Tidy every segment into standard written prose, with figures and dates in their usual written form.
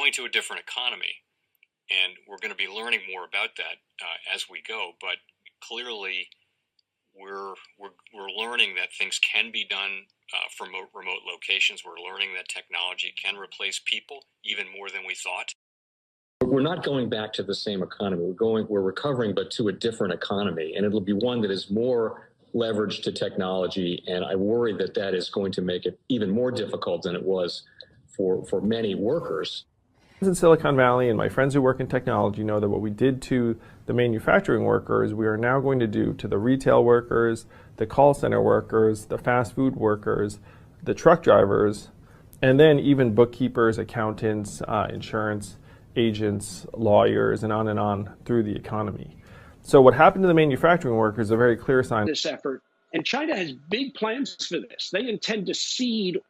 going to a different economy, and we're going to be learning more about that as we go. But clearly, we're learning that things can be done from remote locations. We're learning that technology can replace people even more than we thought. We're not going back to the same economy. We're recovering, but to a different economy, and it'll be one that is more leveraged to technology. And I worry that that is going to make it even more difficult than it was for many workers. In Silicon Valley, and my friends who work in technology know that what we did to the manufacturing workers, we are now going to do to the retail workers, the call center workers, the fast food workers, the truck drivers, and then even bookkeepers, accountants, insurance agents, lawyers, and on through the economy. So what happened to the manufacturing workers is a very clear sign. This effort. And China has big plans for this. They intend to seed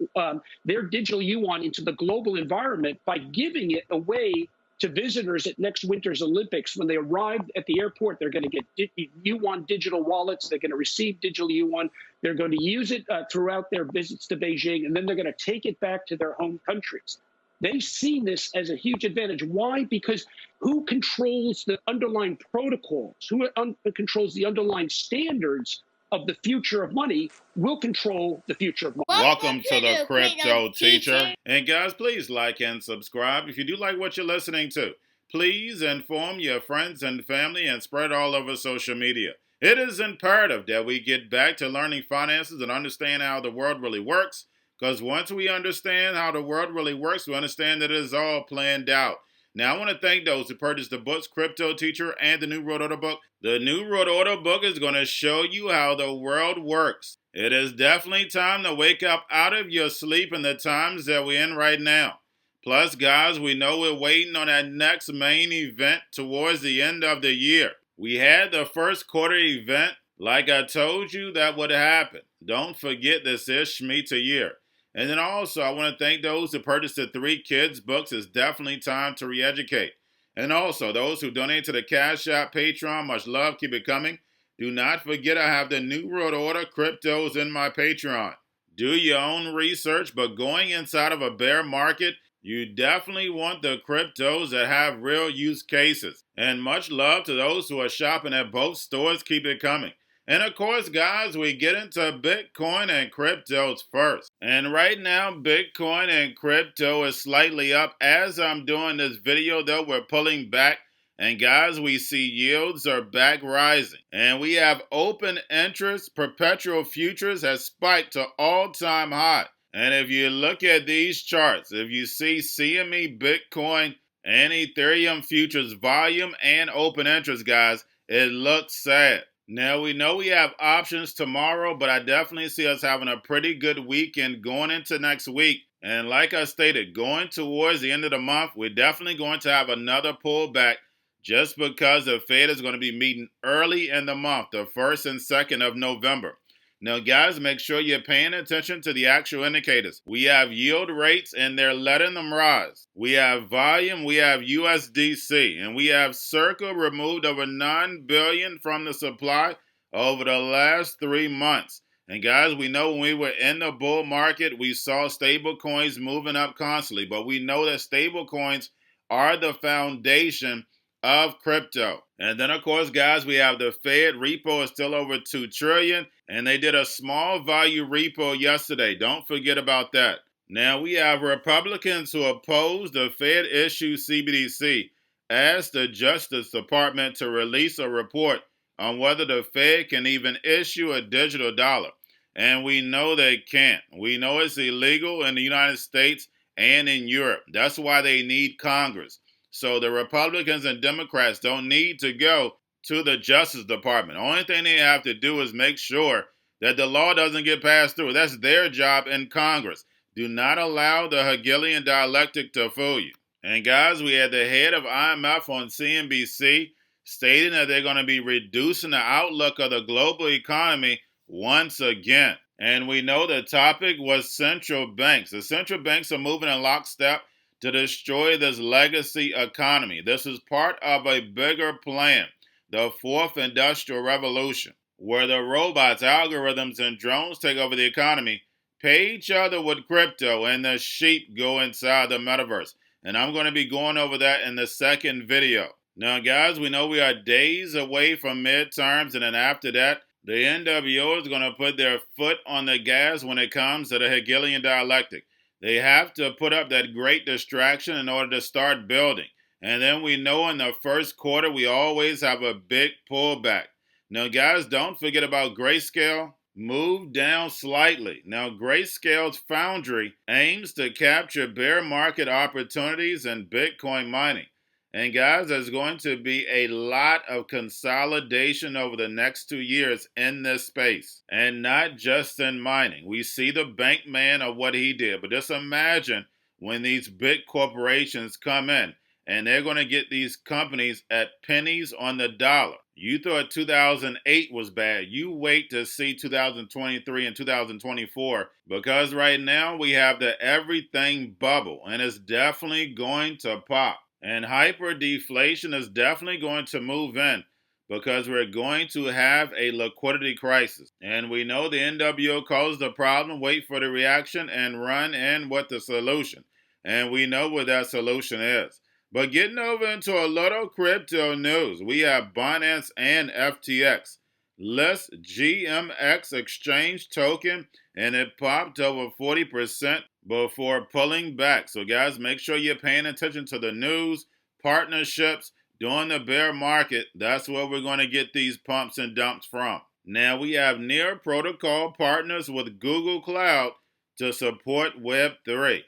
their digital yuan into the global environment by giving it away to visitors at next winter's Olympics. When they arrive at the airport, they're going to get yuan digital wallets. They're going to receive digital yuan. They're going to use it throughout their visits to Beijing, and then they're going to take it back to their home countries. They see this as a huge advantage. Why? Because who controls the underlying protocols, who controls the underlying standards of the future of money will control the future of money. Welcome to the Crypto Teacher. And guys, please like and subscribe. If you do like what you're listening to, please inform your friends and family and spread all over social media. It is imperative that we get back to learning finances and understand how the world really works. Because once we understand how the world really works, we understand that it is all planned out. Now, I want to thank those who purchased the books, Cryptoteacher and the New World Order book. The New World Order book is going to show you how the world works. It is definitely time to wake up out of your sleep in the times that we're in right now. Plus, guys, we know we're waiting on that next main event towards the end of the year. We had the first quarter event. Like I told you, that would happen. Don't forget this is Shemitah year. And then also, I want to thank those who purchased the 3 Kids books. It's definitely time to re-educate. And also, those who donate to the Cash App, Patreon, much love, keep it coming. Do not forget I have the New World Order cryptos in my Patreon. Do your own research, but going inside of a bear market, you definitely want the cryptos that have real use cases. And much love to those who are shopping at both stores, keep it coming. And of course, guys, we get into Bitcoin and cryptos first. And right now, Bitcoin and crypto is slightly up. As I'm doing this video, though, we're pulling back. And guys, we see yields are back rising. And we have open interest. Perpetual futures has spiked to all-time high. And if you look at these charts, if you see CME, Bitcoin, and Ethereum futures volume and open interest, guys, it looks sad. Now, we know we have options tomorrow, but I definitely see us having a pretty good weekend going into next week. And like I stated, going towards the end of the month, we're definitely going to have another pullback just because the Fed is going to be meeting early in the month, the 1st and 2nd of November. Now, guys, make sure you're paying attention to the actual indicators. We have yield rates, and they're letting them rise. We have volume, we have USDC, and we have Circle removed over $9 billion from the supply over the last 3 months. And guys, we know when we were in the bull market, we saw stable coins moving up constantly, but we know that stable coins are the foundation of crypto. And then, of course, guys, we have the Fed repo is still over $2 trillion, and they did a small value repo yesterday. Don't forget about that. Now, we have Republicans who oppose the Fed issue CBDC, asked the Justice Department to release a report on whether the Fed can even issue a digital dollar. And we know they can't. We know it's illegal in the United States and in Europe. That's why they need Congress. So the Republicans and Democrats don't need to go to the Justice Department. The only thing they have to do is make sure that the law doesn't get passed through. That's their job in Congress. Do not allow the Hegelian dialectic to fool you. And guys, we had the head of IMF on CNBC stating that they're going to be reducing the outlook of the global economy once again. And we know the topic was central banks. The central banks are moving in lockstep to destroy this legacy economy. This is part of a bigger plan, the 4th Industrial Revolution, where the robots, algorithms, and drones take over the economy, pay each other with crypto, and the sheep go inside the metaverse. And I'm going to be going over that in the second video. Now, guys, we know we are days away from midterms, and then after that, the NWO is going to put their foot on the gas when it comes to the Hegelian dialectic. They have to put up that great distraction in order to start building. And then we know in the first quarter, we always have a big pullback. Now, guys, don't forget about Grayscale. Move down slightly. Now, Grayscale's Foundry aims to capture bear market opportunities in Bitcoin mining. And guys, there's going to be a lot of consolidation over the next 2 years in this space. And not just in mining. We see the bank man of what he did. But just imagine when these big corporations come in and they're going to get these companies at pennies on the dollar. You thought 2008 was bad. You wait to see 2023 and 2024 because right now we have the everything bubble and it's definitely going to pop. And hyperdeflation is definitely going to move in because we're going to have a liquidity crisis. And we know the NWO caused the problem, wait for the reaction, and run in with the solution. And we know what that solution is. But getting over into a little crypto news, we have Binance and FTX list GMX exchange token, and it popped over 40% before pulling back. So guys, make sure you're paying attention to the news, partnerships, during the bear market. That's where we're going to get these pumps and dumps from. Now we have near protocol partners with Google Cloud to support Web3.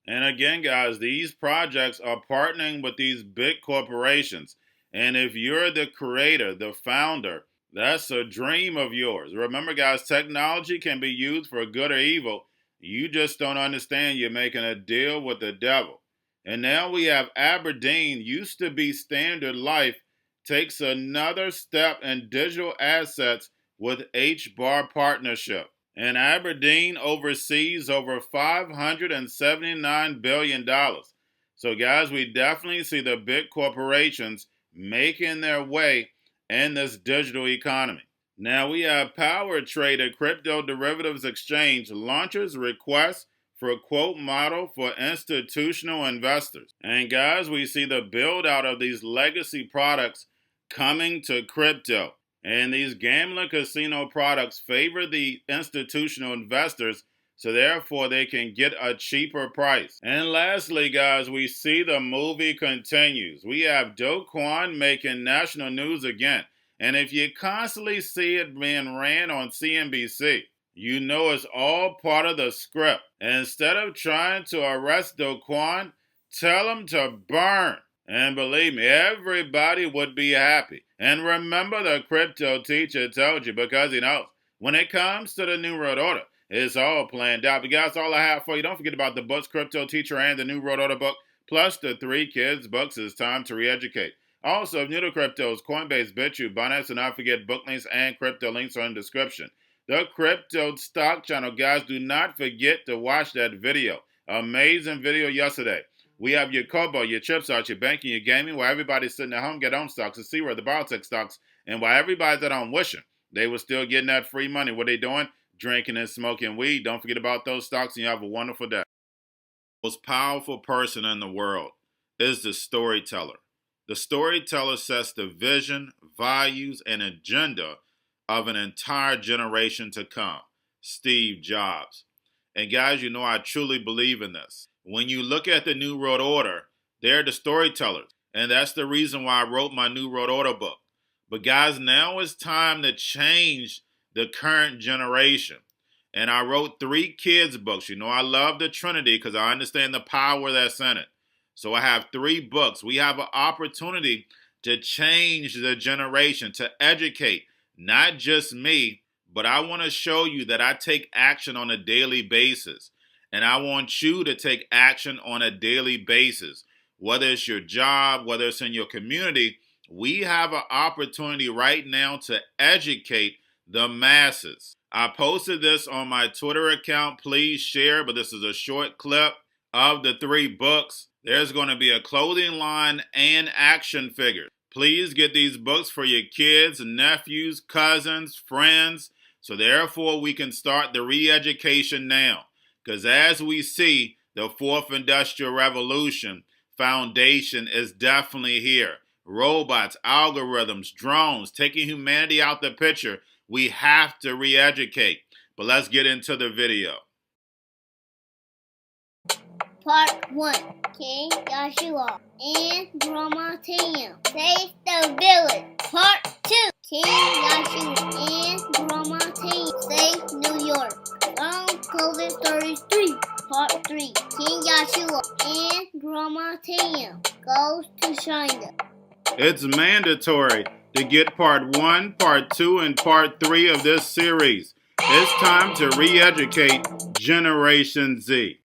And again, guys, these projects are partnering with these big corporations. And if you're the creator, the founder, that's a dream of yours. Remember, guys, technology can be used for good or evil. You just don't understand you're making a deal with the devil. And now we have Abrdn, used to be Standard Life, takes another step in digital assets with Hbar partnership. And Abrdn oversees over $579 billion. So guys, we definitely see the big corporations making their way in this digital economy. Now we have Power Trader Crypto Derivatives Exchange launches request for a quote model for institutional investors. And guys, we see the build out of these legacy products coming to crypto. And these gambling casino products favor the institutional investors, so therefore they can get a cheaper price. And lastly, guys, we see the movie continues. We have Kwon making national news again. And if you constantly see it being ran on CNBC, you know it's all part of the script. And instead of trying to arrest Kwon, tell him to burn. And believe me, everybody would be happy. And remember, the crypto teacher told you, because he knows when it comes to the New World Order, it's all planned out. But guys, all I have for you. Don't forget about the books, Crypto Teacher and the New World Order book, plus the 3 kids books. It's time to re-educate. Also, if new to cryptos, Coinbase, Bitrue, Binance, and not forget book links and crypto links are in the description. The Crypto Stock Channel, guys, do not forget to watch that video. Amazing video yesterday. We have your Kobo, your chips out, your banking, your gaming, while everybody's sitting at home, get on stocks, and see where the biotech stocks, and while everybody's at home wishing they were still getting that free money. What they doing? Drinking and smoking weed. Don't forget about those stocks, and you have a wonderful day. The most powerful person in the world is the storyteller. The storyteller sets the vision, values, and agenda of an entire generation to come. Steve Jobs. And guys, you know I truly believe in this. When you look at the New World Order, they're the storytellers. And that's the reason why I wrote my New World Order book. But guys, now it's time to change the current generation. And I wrote 3 kids books. You know I love the Trinity because I understand the power that's in it. So I have 3 books. We have an opportunity to change the generation, to educate, not just me, but I want to show you that I take action on a daily basis. And I want you to take action on a daily basis. Whether it's your job, whether it's in your community, we have an opportunity right now to educate the masses. I posted this on my Twitter account. Please share, but this is a short clip of the 3 books. There's going to be a clothing line and action figures. Please get these books for your kids, nephews, cousins, friends, so therefore we can start the re-education now. Because as we see the 4th Industrial Revolution, foundation is definitely here. Robots, algorithms, drones, taking humanity out the picture. We have to re-educate. But let's get into the video. Part 1. King Joshua and Grandma Tam save the village. Part 2. King Joshua and Grandma Tam save New York. From COVID Stories 3. Part 3. King Joshua and Grandma Tam goes to China. It's mandatory to get part 1, part 2, and part 3 of this series. It's time to re-educate Generation Z.